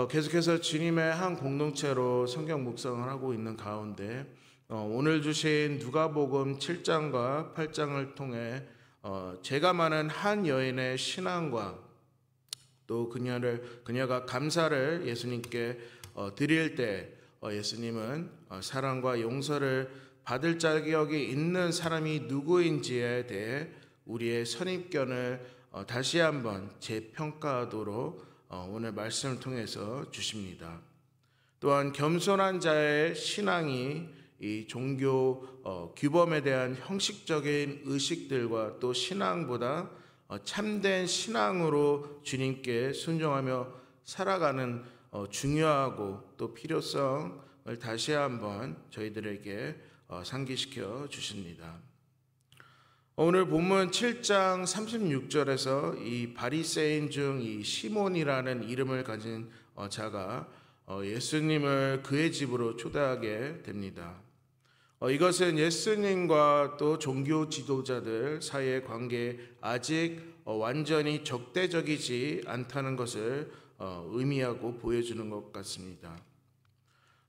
계속해서 주님의 한 공동체로 성경 묵상을 하고 있는 가운데 오늘 주신 누가복음 7장과 8장을 통해 죄가 많은 한 여인의 신앙과 또 그녀가 감사를 예수님께 드릴 때 예수님은 사랑과 용서를 받을 자격이 있는 사람이 누구인지에 대해 우리의 선입견을 다시 한번 재평가하도록 오늘 말씀을 통해서 주십니다. 또한 겸손한 자의 신앙이 이 종교 규범에 대한 형식적인 의식들과 또 신앙보다 참된 신앙으로 주님께 순종하며 살아가는 중요하고 또 필요성을 다시 한번 저희들에게 상기시켜 주십니다. 오늘 본문 7장 36절에서 이 바리새인 중 이 시몬이라는 이름을 가진 자가 예수님을 그의 집으로 초대하게 됩니다. 이것은 예수님과 또 종교 지도자들 사이의 관계에 아직 완전히 적대적이지 않다는 것을 의미하고 보여주는 것 같습니다.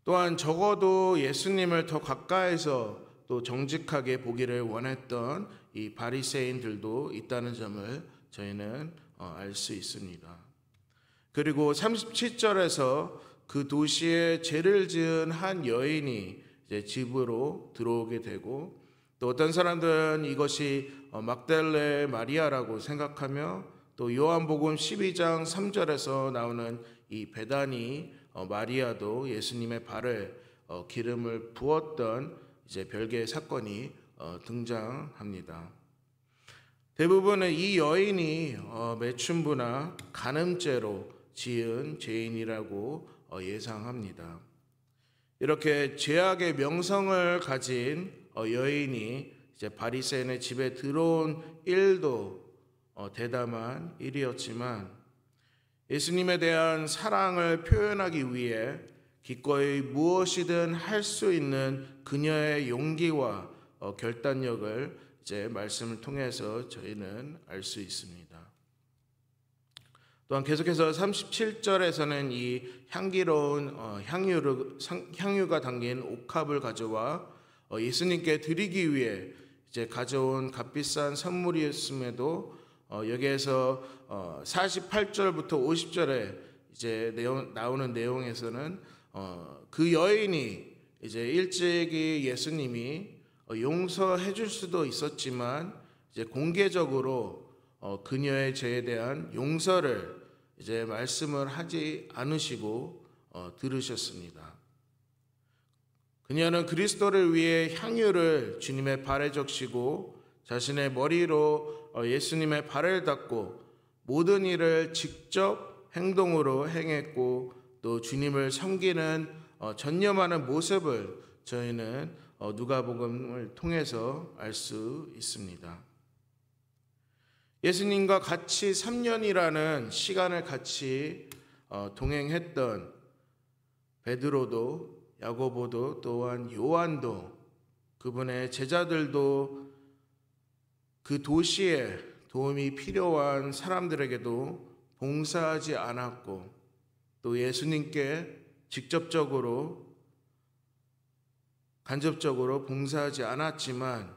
또한 적어도 예수님을 더 가까이서 또 정직하게 보기를 원했던 이 바리새인들도 있다는 점을 저희는 알 수 있습니다. 그리고 37절에서 그 도시에 죄를 지은 한 여인이 이제 집으로 들어오게 되고 또 어떤 사람들은 이것이 막달레 마리아라고 생각하며 또 요한복음 12장 3절에서 나오는 이 베다니 마리아도 예수님의 발을 기름을 부었던 이제 별개의 사건이 등장합니다. 대부분은 이 여인이 매춘부나 간음죄로 지은 죄인이라고 예상합니다. 이렇게 죄악의 명성을 가진 여인이 이제 바리새인의 집에 들어온 일도 대담한 일이었지만 예수님에 대한 사랑을 표현하기 위해 기꺼이 무엇이든 할 수 있는 그녀의 용기와 결단력을 이제 말씀을 통해서 저희는 알 수 있습니다. 또한 계속해서 37절에서는 이 향기로운 향유가 담긴 옥합을 가져와 예수님께 드리기 위해 이제 가져온 값비싼 선물이었음에도 여기에서 48절부터 50절에 이제 나오는 내용에서는 그 여인이 이제 일찍이 예수님이 용서해 줄 수도 있었지만 이제 공개적으로 그녀의 죄에 대한 용서를 이제 말씀을 하지 않으시고 들으셨습니다. 그녀는 그리스도를 위해 향유를 주님의 발에 적시고 자신의 머리로 예수님의 발을 닦고 모든 일을 직접 행동으로 행했고 또 주님을 섬기는 전념하는 모습을 저희는 누가복음을 통해서 알 수 있습니다. 예수님과 같이 3년이라는 시간을 같이 동행했던 베드로도 야고보도 또한 요한도 그분의 제자들도 그 도시에 도움이 필요한 사람들에게도 봉사하지 않았고 또 예수님께 직접적으로 간접적으로 봉사하지 않았지만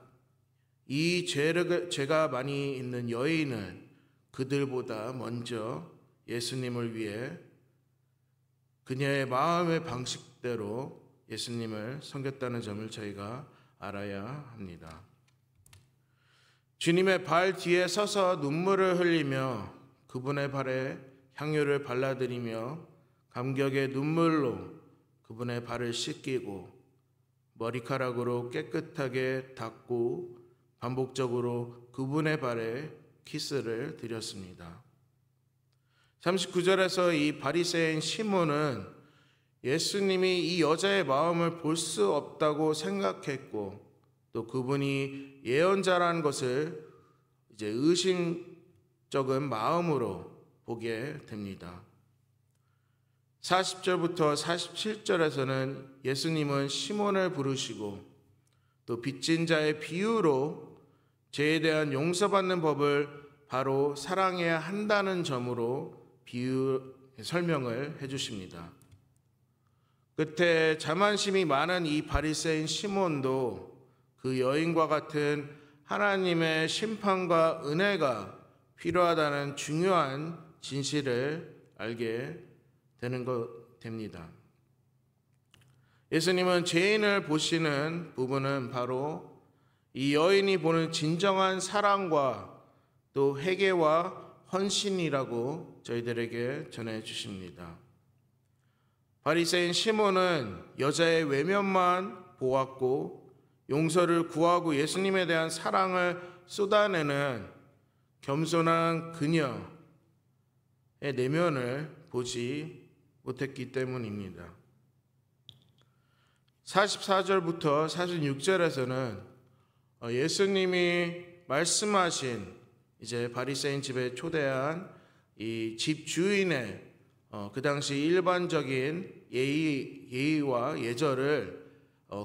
이 죄가 많이 있는 여인은 그들보다 먼저 예수님을 위해 그녀의 마음의 방식대로 예수님을 섬겼다는 점을 저희가 알아야 합니다. 주님의 발 뒤에 서서 눈물을 흘리며 그분의 발에 향유를 발라드리며 감격의 눈물로 그분의 발을 씻기고 머리카락으로 깨끗하게 닦고 반복적으로 그분의 발에 키스를 드렸습니다. 39절에서 이 바리새인 시몬은 예수님이 이 여자의 마음을 볼 수 없다고 생각했고 또 그분이 예언자라는 것을 이제 의심적인 마음으로 보게 됩니다. 40절부터 47절에서는 예수님은 시몬을 부르시고 또 빚진 자의 비유로 죄에 대한 용서받는 법을 바로 사랑해야 한다는 점으로 설명을 해주십니다. 끝에 자만심이 많은 이 바리새인 시몬도 그 여인과 같은 하나님의 심판과 은혜가 필요하다는 중요한 진실을 알게 되는 것 됩니다. 예수님은 죄인을 보시는 부분은 바로 이 여인이 보는 진정한 사랑과 또 회개와 헌신이라고 저희들에게 전해 주십니다. 바리새인 시몬은 여자의 외면만 보았고 용서를 구하고 예수님에 대한 사랑을 쏟아내는 겸손한 그녀의 내면을 보지 못했기 때문입니다. 44절부터 46절에서는 예수님이 말씀하신 이제 바리새인 집에 초대한 이 집 주인의 그 당시 일반적인 예의와 예절을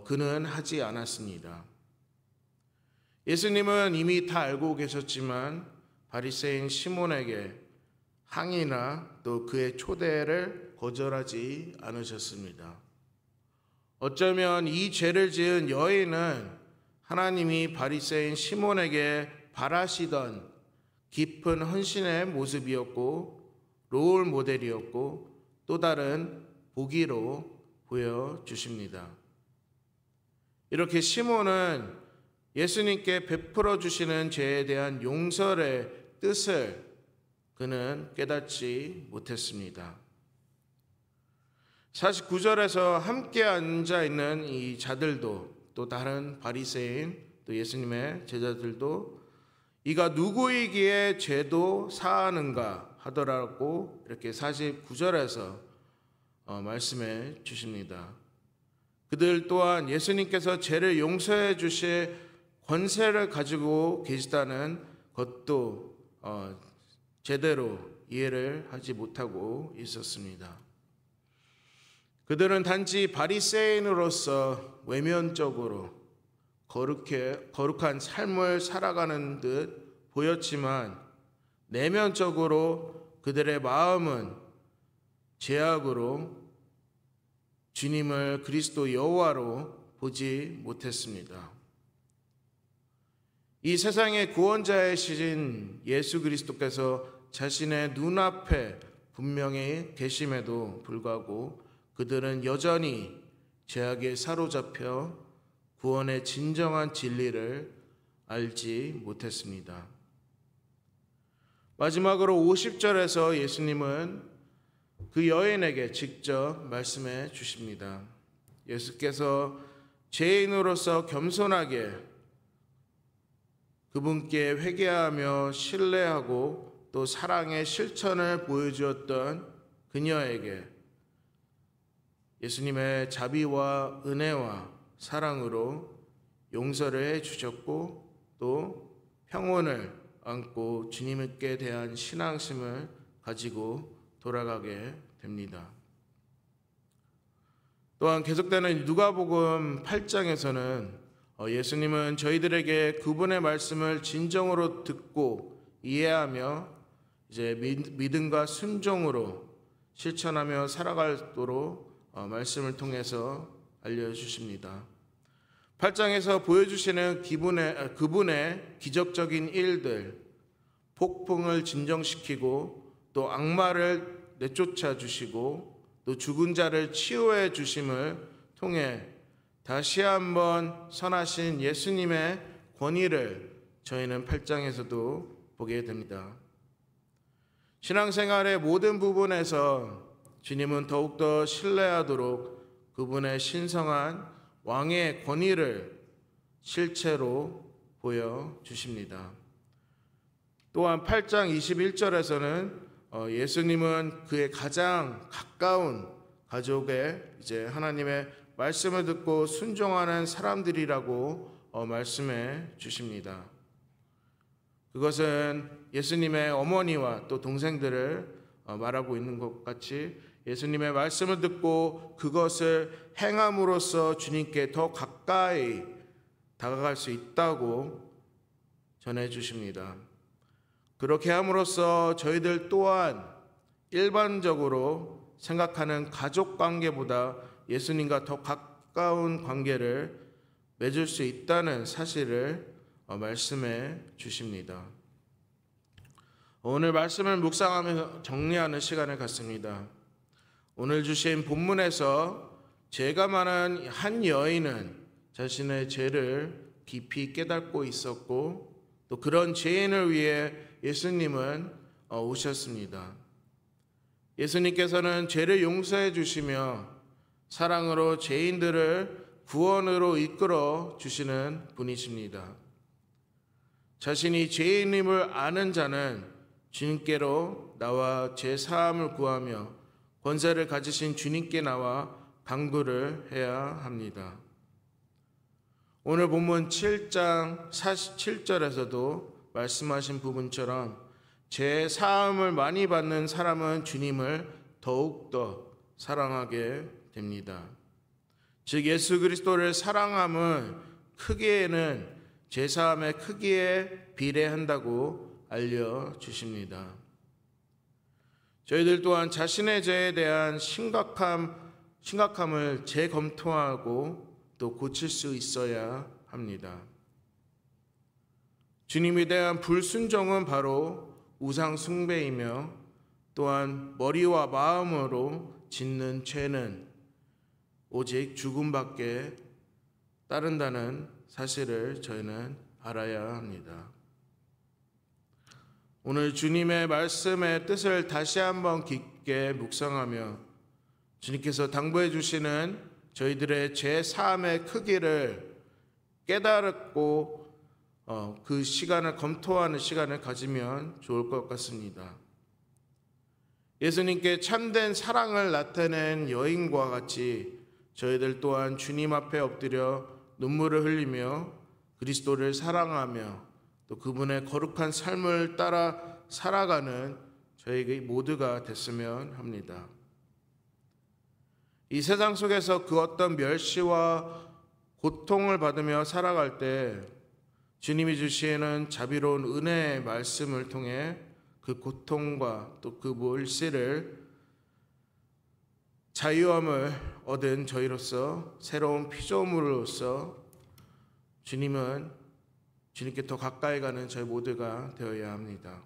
그는 하지 않았습니다. 예수님은 이미 다 알고 계셨지만 바리새인 시몬에게 항의나 또 그의 초대를 거절하지 않으셨습니다. 어쩌면 이 죄를 지은 여인은 하나님이 바리새인 시몬에게 바라시던 깊은 헌신의 모습이었고 롤 모델이었고 또 다른 보기로 보여주십니다. 이렇게 시몬은 예수님께 베풀어 주시는 죄에 대한 용서의 뜻을 그는 깨닫지 못했습니다. 49절에서 함께 앉아있는 이 자들도 또 다른 바리새인 또 예수님의 제자들도 이가 누구이기에 죄도 사하는가 하더라고 이렇게 49절에서 말씀해 주십니다. 그들 또한 예수님께서 죄를 용서해 주실 권세를 가지고 계시다는 것도 제대로 이해를 하지 못하고 있었습니다. 그들은 단지 바리새인으로서 외면적으로 거룩한 삶을 살아가는 듯 보였지만 내면적으로 그들의 마음은 죄악으로 주님을 그리스도 여호와로 보지 못했습니다. 이 세상의 구원자이신 예수 그리스도께서 자신의 눈앞에 분명히 계심에도 불구하고 그들은 여전히 죄악에 사로잡혀 구원의 진정한 진리를 알지 못했습니다. 마지막으로 50절에서 예수님은 그 여인에게 직접 말씀해 주십니다. 예수께서 죄인으로서 겸손하게 그분께 회개하며 신뢰하고 또 사랑의 실천을 보여주었던 그녀에게 예수님의 자비와 은혜와 사랑으로 용서를 해주셨고 또 평온을 안고 주님께 대한 신앙심을 가지고 돌아가게 됩니다. 또한 계속되는 누가복음 8장에서는 예수님은 저희들에게 그분의 말씀을 진정으로 듣고 이해하며 이제 믿음과 순종으로 실천하며 살아가도록 말씀을 통해서 알려주십니다. 8장에서 보여주시는 그분의 기적적인 일들, 폭풍을 진정시키고 또 악마를 내쫓아 주시고 또 죽은 자를 치유해 주심을 통해 다시 한번 선하신 예수님의 권위를 저희는 8장에서도 보게 됩니다. 신앙생활의 모든 부분에서 주님은 더욱더 신뢰하도록 그분의 신성한 왕의 권위를 실체로 보여주십니다. 또한 8장 21절에서는 예수님은 그의 가장 가까운 가족의 이제 하나님의 말씀을 듣고 순종하는 사람들이라고 말씀해 주십니다. 그것은 예수님의 어머니와 또 동생들을 말하고 있는 것 같이 예수님의 말씀을 듣고 그것을 행함으로써 주님께 더 가까이 다가갈 수 있다고 전해 주십니다. 그렇게 함으로써 저희들 또한 일반적으로 생각하는 가족 관계보다 예수님과 더 가까운 관계를 맺을 수 있다는 사실을 말씀해 주십니다. 오늘 말씀을 묵상하면서 정리하는 시간을 갖습니다. 오늘 주신 본문에서 죄가 많은 한 여인은 자신의 죄를 깊이 깨닫고 있었고 또 그런 죄인을 위해 예수님은 오셨습니다. 예수님께서는 죄를 용서해 주시며 사랑으로 죄인들을 구원으로 이끌어 주시는 분이십니다. 자신이 죄인임을 아는 자는 주님께로 나와 죄 사함을 구하며 권세를 가지신 주님께 나와 간구를 해야 합니다. 오늘 본문 7장 47절에서도 말씀하신 부분처럼 죄 사함을 많이 받는 사람은 주님을 더욱더 사랑하게 됩니다. 즉 예수 그리스도를 사랑함은 크기에는 죄 사함의 크기에 비례한다고 알려주십니다. 저희들 또한 자신의 죄에 대한 심각함을 재검토하고 또 고칠 수 있어야 합니다. 주님에 대한 불순종은 바로 우상 숭배이며 또한 머리와 마음으로 짓는 죄는 오직 죽음밖에 따른다는 사실을 저희는 알아야 합니다. 오늘 주님의 말씀의 뜻을 다시 한번 깊게 묵상하며 주님께서 당부해 주시는 저희들의 죄 사함의 크기를 깨달았고 그 시간을 검토하는 시간을 가지면 좋을 것 같습니다. 예수님께 참된 사랑을 나타낸 여인과 같이 저희들 또한 주님 앞에 엎드려 눈물을 흘리며 그리스도를 사랑하며 또 그분의 거룩한 삶을 따라 살아가는 저희 모두가 됐으면 합니다. 이 세상 속에서 그 어떤 멸시와 고통을 받으며 살아갈 때 주님이 주시는 자비로운 은혜의 말씀을 통해 그 고통과 또 그 멸시를 자유함을 얻은 저희로서 새로운 피조물로서 주님께 더 가까이 가는 저희 모두가 되어야 합니다.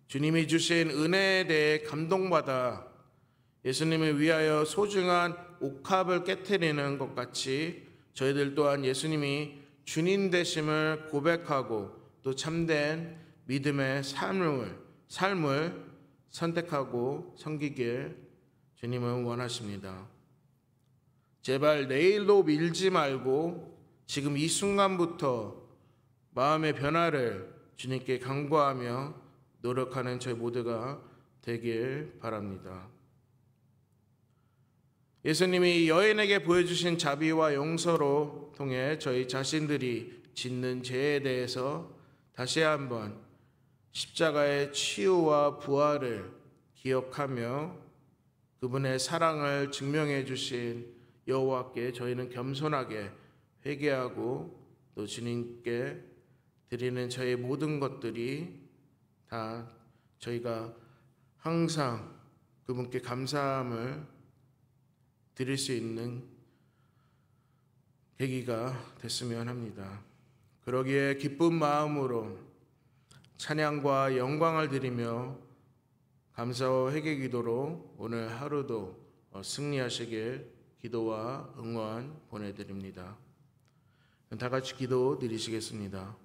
주님이 주신 은혜에 대해 감동받아 예수님을 위하여 소중한 옥합을 깨트리는 것 같이 저희들 또한 예수님이 주님 되심을 고백하고 또 참된 믿음의 삶을 선택하고 섬기길 주님은 원하십니다. 제발 내일로 밀지 말고 지금 이 순간부터 마음의 변화를 주님께 간구하며 노력하는 저희 모두가 되길 바랍니다. 예수님이 여인에게 보여주신 자비와 용서로 통해 저희 자신들이 짓는 죄에 대해서 다시 한번 십자가의 치유와 부활을 기억하며 그분의 사랑을 증명해 주신 여호와께 저희는 겸손하게 회개하고 또 주님께 드리는 저희 모든 것들이 다 저희가 항상 그분께 감사함을 드릴 수 있는 계기가 됐으면 합니다. 그러기에 기쁜 마음으로 찬양과 영광을 드리며 감사와 회개 기도로 오늘 하루도 승리하시길 기도와 응원 보내드립니다. 다 같이 기도 드리시겠습니다.